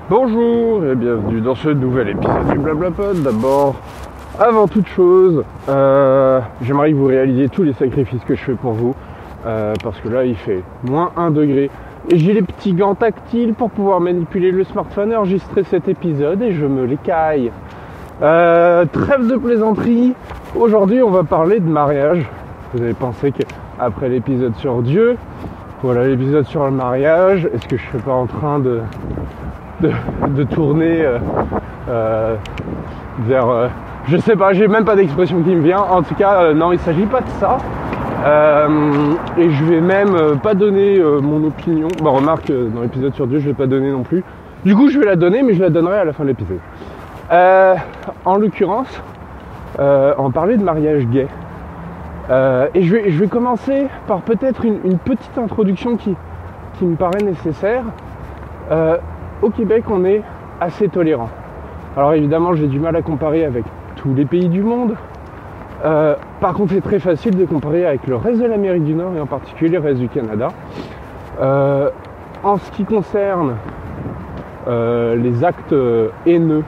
Bonjour et bienvenue dans ce nouvel épisode du Blablapod. D'abord, avant toute chose, j'aimerais que vous réalisiez tous les sacrifices que je fais pour vous, parce que là il fait moins 1 degré et j'ai les petits gants tactiles pour pouvoir manipuler le smartphone et enregistrer cet épisode et je me les caille. Trêve de plaisanterie, aujourd'hui on va parler de mariage. Vous avez pensé qu'après l'épisode sur Dieu, voilà l'épisode sur le mariage, est-ce que je suis pas en train de tourner vers... je sais pas, j'ai même pas d'expression qui me vient. En tout cas, non, il s'agit pas de ça. Et je vais même pas donner mon opinion. Bon, remarque, dans l'épisode sur Dieu, je vais pas donner non plus. Du coup, je vais la donner, mais je la donnerai à la fin de l'épisode. En l'occurrence, en parler de mariage gay. Et je vais commencer par peut-être une petite introduction qui me paraît nécessaire. Au Québec, on est assez tolérant. Alors évidemment, j'ai du mal à comparer avec tous les pays du monde. Par contre, c'est très facile de comparer avec le reste de l'Amérique du Nord et en particulier le reste du Canada. En ce qui concerne les actes haineux,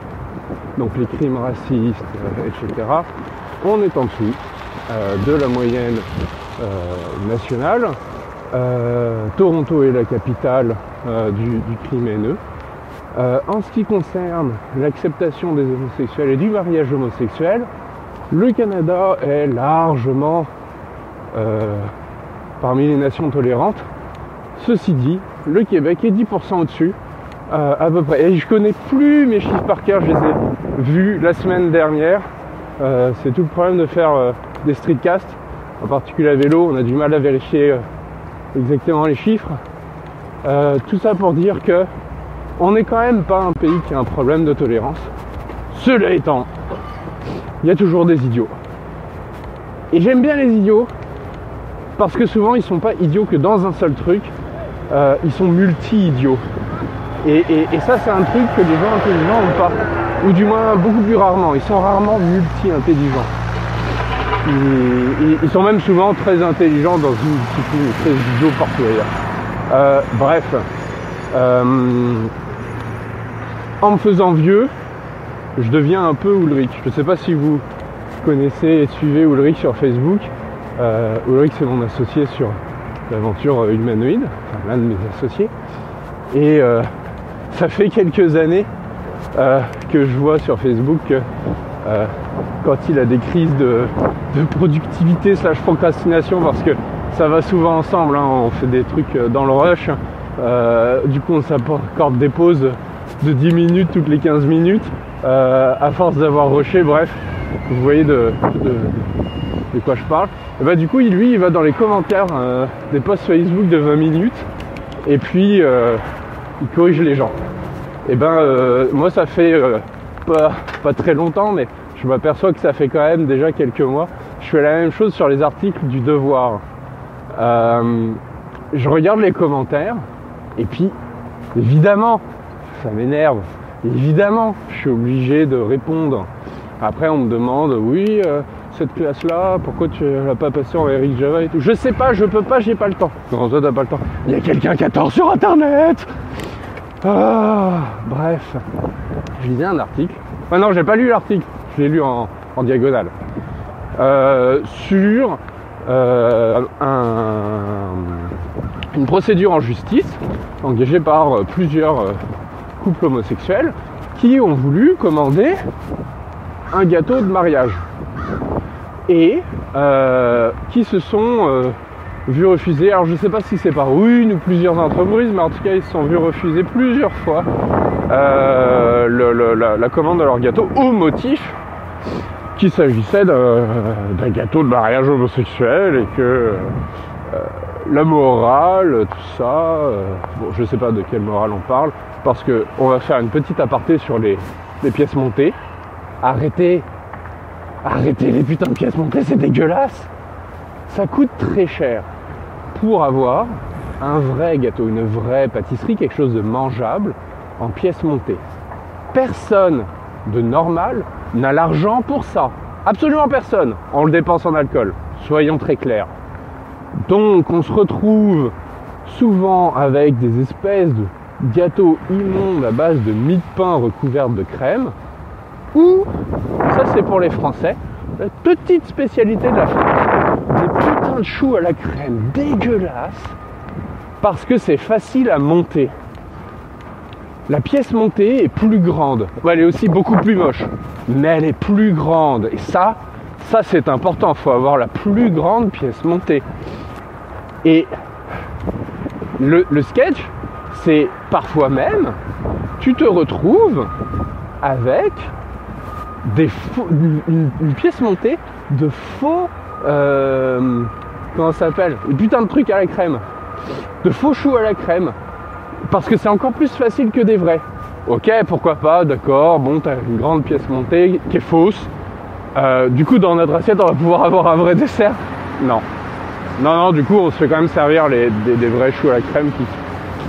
donc les crimes racistes, etc., on est en dessous de la moyenne nationale. Toronto est la capitale du crime haineux. En ce qui concerne l'acceptation des homosexuels et du mariage homosexuel, le Canada est largement parmi les nations tolérantes. Ceci dit, le Québec est 10% au-dessus, à peu près. Et je connais plus mes chiffres par cœur, je les ai vus la semaine dernière. C'est tout le problème de faire des streetcasts, en particulier à vélo, on a du mal à vérifier exactement les chiffres. Tout ça pour dire que on n'est quand même pas un pays qui a un problème de tolérance. Cela étant, il y a toujours des idiots. Et j'aime bien les idiots parce que souvent ils sont pas idiots que dans un seul truc, ils sont multi-idiots. Et ça c'est un truc que les gens intelligents n'ont pas, ou du moins beaucoup plus rarement. Ils sont rarement multi-intelligents. Ils sont même souvent très intelligents dans une discipline, très idiots partout ailleurs. Bref. En me faisant vieux, je deviens un peu Ulrich. Je ne sais pas si vous connaissez et suivez Ulrich sur Facebook. Ulrich, c'est mon associé sur l'aventure humanoïde, enfin l'un de mes associés. Et ça fait quelques années que je vois sur Facebook que quand il a des crises de productivité / procrastination, parce que ça va souvent ensemble, hein, on fait des trucs dans le rush, du coup on s'accorde des pauses de 10 minutes toutes les 15 minutes, à force d'avoir rushé, bref, vous voyez de quoi je parle. Et bah du coup lui il va dans les commentaires des posts Facebook de 20 minutes et puis il corrige les gens. Et moi ça fait pas très longtemps, mais je m'aperçois que ça fait quand même déjà quelques mois. Je fais la même chose sur les articles du Devoir. Je regarde les commentaires et puis évidemment ça m'énerve, évidemment je suis obligé de répondre. Après on me demande oui cette classe là pourquoi tu l'as pas passée en Eric Java et tout. Je sais pas, je peux pas, j'ai pas le temps. Comment ça t'as pas le temps? Il y a quelqu'un qui a tort sur internet. Bref, je lisais un article. Non, j'ai pas lu l'article, je l'ai lu en diagonale. Sur une procédure en justice engagée par plusieurs couples homosexuels qui ont voulu commander un gâteau de mariage et qui se sont vus refuser. Alors je sais pas si c'est par une ou plusieurs entreprises, mais en tout cas ils se sont vus refuser plusieurs fois la commande de leur gâteau au motif qu'il s'agissait d'un gâteau de mariage homosexuel et que la morale, tout ça, bon je sais pas de quelle morale on parle, parce que on va faire une petite aparté sur les pièces montées. Arrêtez les putains de pièces montées, c'est dégueulasse. Ça coûte très cher pour avoir un vrai gâteau, une vraie pâtisserie, quelque chose de mangeable en pièces montées. Personne de normal n'a l'argent pour ça. Absolument personne. On le dépense en alcool. Soyons très clairs. Donc on se retrouve souvent avec des espèces gâteau immonde à base de mie de pain recouverte de crème, ou, ça c'est pour les Français, la petite spécialité de la France, des putains de choux à la crème dégueulasses, parce que c'est facile à monter. La pièce montée est plus grande. Ouais, elle est aussi beaucoup plus moche, mais elle est plus grande. Et ça c'est important, il faut avoir la plus grande pièce montée. Et le sketch, c'est parfois même, tu te retrouves avec une pièce montée de faux, comment ça s'appelle, une putain de truc à la crème, de faux choux à la crème, parce que c'est encore plus facile que des vrais. Ok, pourquoi pas, d'accord, bon, t'as une grande pièce montée qui est fausse, du coup dans notre assiette on va pouvoir avoir un vrai dessert. Non, du coup on se fait quand même servir des vrais choux à la crème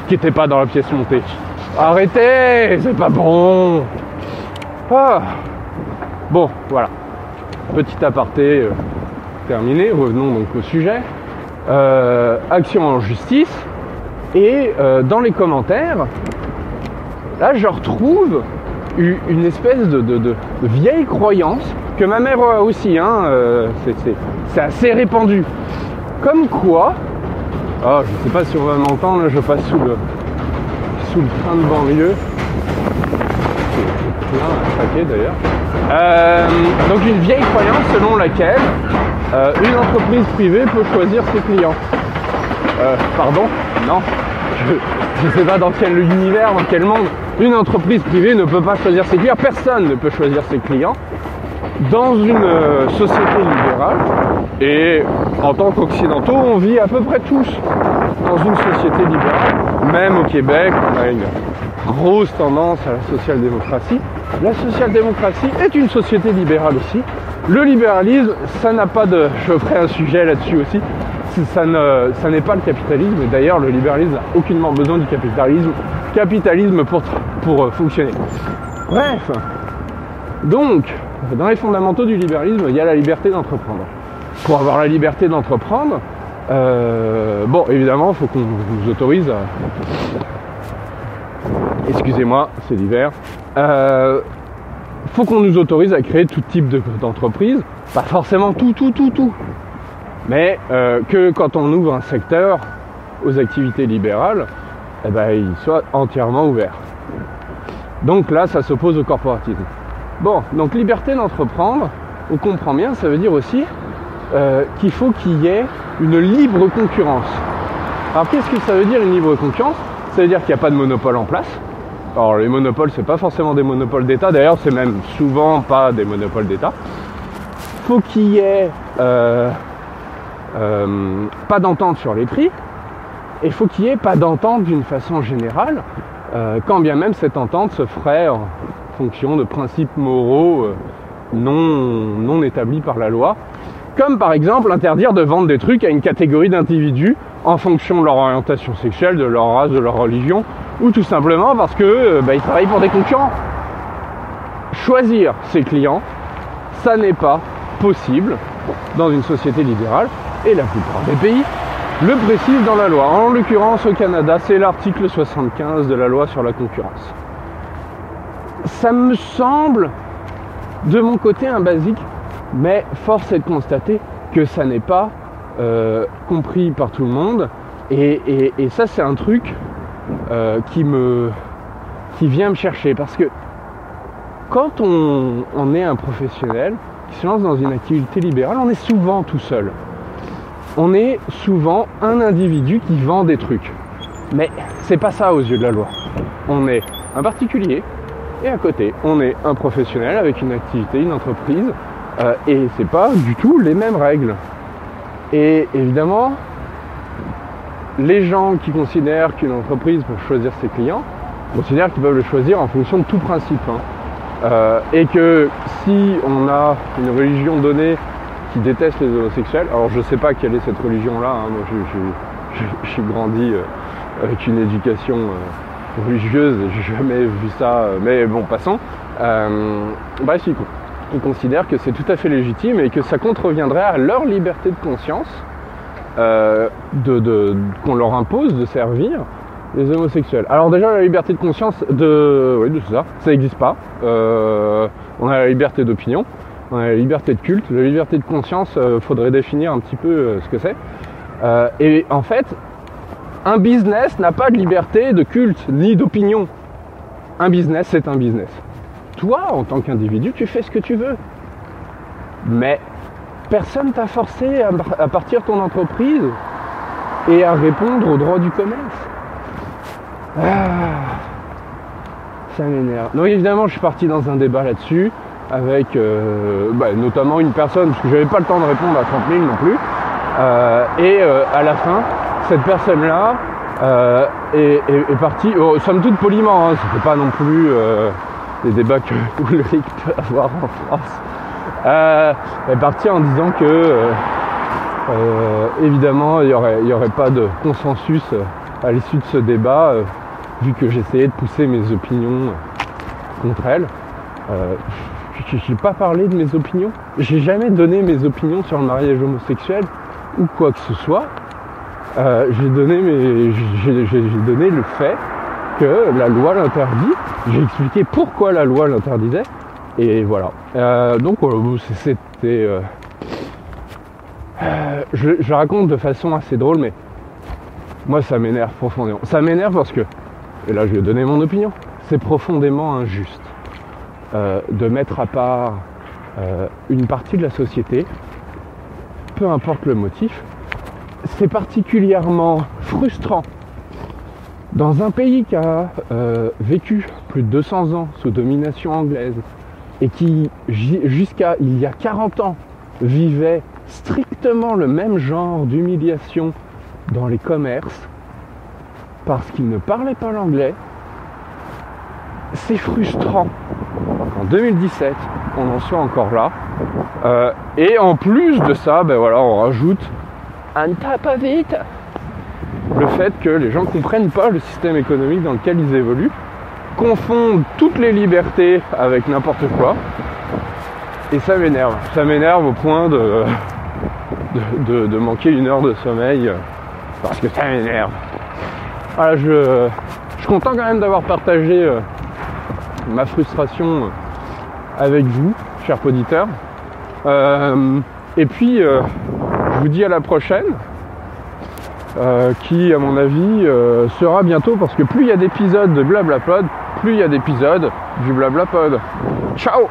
qui étaient pas dans la pièce montée. Arrêtez, c'est pas bon. Bon, voilà, petit aparté terminé, revenons donc au sujet. Action en justice, et dans les commentaires, là je retrouve une espèce de vieille croyance que ma mère a aussi, c'est assez répandu. Comme quoi, je sais pas si on va m'entendre, là je passe sous le train de banlieue. C'est plein à craquer d'ailleurs. Donc une vieille croyance selon laquelle une entreprise privée peut choisir ses clients. Pardon ? Non. Je ne sais pas dans quel univers, dans quel monde. Une entreprise privée ne peut pas choisir ses clients. Personne ne peut choisir ses clients. Dans une société libérale, et en tant qu'occidentaux, on vit à peu près tous dans une société libérale. Même au Québec, on a une grosse tendance à la social-démocratie. La social-démocratie est une société libérale aussi. Le libéralisme, ça n'a pas de... Je ferai un sujet là-dessus aussi. Ça n'est pas le capitalisme. Et d'ailleurs, le libéralisme n'a aucunement besoin du capitalisme pour fonctionner. Bref. Donc, dans les fondamentaux du libéralisme, il y a la liberté d'entreprendre. Pour avoir la liberté d'entreprendre, bon, évidemment, il faut qu'on nous autorise à... Excusez-moi, c'est l'hiver. Faut qu'on nous autorise à créer tout type d'entreprise. Pas forcément tout. Mais que quand on ouvre un secteur aux activités libérales, il soit entièrement ouvert. Donc là, ça s'oppose au corporatisme. Bon, donc liberté d'entreprendre, on comprend bien, ça veut dire aussi qu'il faut qu'il y ait une libre concurrence. Alors qu'est-ce que ça veut dire une libre concurrence ? Ça veut dire qu'il n'y a pas de monopole en place. Alors les monopoles, c'est pas forcément des monopoles d'État, d'ailleurs c'est même souvent pas des monopoles d'État. Faut qu'il y ait pas d'entente sur les prix, et il faut qu'il y ait pas d'entente d'une façon générale, quand bien même cette entente se ferait en fonction de principes moraux non établis par la loi, comme par exemple interdire de vendre des trucs à une catégorie d'individus en fonction de leur orientation sexuelle, de leur race, de leur religion, ou tout simplement parce que ils travaillent pour des concurrents. Choisir ses clients, ça n'est pas possible dans une société libérale, et la plupart des pays le précisent dans la loi. En l'occurrence au Canada, c'est l'article 75 de la loi sur la concurrence. Ça me semble, de mon côté, un basique, mais force est de constater que ça n'est pas compris par tout le monde, et ça c'est un truc qui vient me chercher, parce que quand on est un professionnel qui se lance dans une activité libérale, on est souvent tout seul. On est souvent un individu qui vend des trucs. Mais c'est pas ça aux yeux de la loi. On est un particulier, et à côté, on est un professionnel avec une activité, une entreprise, et c'est pas du tout les mêmes règles. Et évidemment, les gens qui considèrent qu'une entreprise peut choisir ses clients, considèrent qu'ils peuvent le choisir en fonction de tout principe. Et que si on a une religion donnée qui déteste les homosexuels, alors je sais pas quelle est cette religion-là, moi j'ai grandi avec une éducation religieuse, j'ai jamais vu ça, mais bon, passons. Bref, ils considèrent que c'est tout à fait légitime et que ça contreviendrait à leur liberté de conscience qu'on leur impose de servir les homosexuels. Alors déjà, la liberté de conscience, de ça n'existe pas. On a la liberté d'opinion, on a la liberté de culte, la liberté de conscience, faudrait définir un petit peu ce que c'est. Et en fait, un business n'a pas de liberté de culte ni d'opinion. Un business, c'est un business. Toi, en tant qu'individu, tu fais ce que tu veux. Mais personne t'a forcé à partir ton entreprise et à répondre aux droits du commerce. Ça m'énerve. Donc évidemment, je suis parti dans un débat là-dessus avec notamment une personne, parce que j'avais pas le temps de répondre à 30 000 non plus. À la fin, cette personne-là est partie, somme toute poliment, c'était pas non plus les débats que Ulrich peut avoir en France. Est partie en disant que évidemment il y aurait pas de consensus à l'issue de ce débat, vu que j'essayais de pousser mes opinions contre elle. J'ai pas parlé de mes opinions, j'ai jamais donné mes opinions sur le mariage homosexuel ou quoi que ce soit. J'ai donné le fait que la loi l'interdit, j'ai expliqué pourquoi la loi l'interdisait, et voilà. Donc c'était... je raconte de façon assez drôle, mais moi ça m'énerve profondément. Ça m'énerve parce que, et là je vais donner mon opinion, c'est profondément injuste de mettre à part une partie de la société, peu importe le motif. C'est particulièrement frustrant dans un pays qui a vécu plus de 200 ans sous domination anglaise et qui, jusqu'à il y a 40 ans, vivait strictement le même genre d'humiliation dans les commerces parce qu'ils ne parlaient pas l'anglais. C'est frustrant qu'en 2017, on en soit encore là. Et en plus de ça, on rajoute un top of it, le fait que les gens ne comprennent pas le système économique dans lequel ils évoluent, confondent toutes les libertés avec n'importe quoi, et ça m'énerve au point de manquer 1 heure de sommeil, parce que ça m'énerve. Voilà, je suis content quand même d'avoir partagé ma frustration avec vous, chers auditeurs, et puis je vous dis à la prochaine, qui à mon avis sera bientôt, parce que plus il y a d'épisodes de Blablapod, plus il y a d'épisodes du Blablapod. Ciao!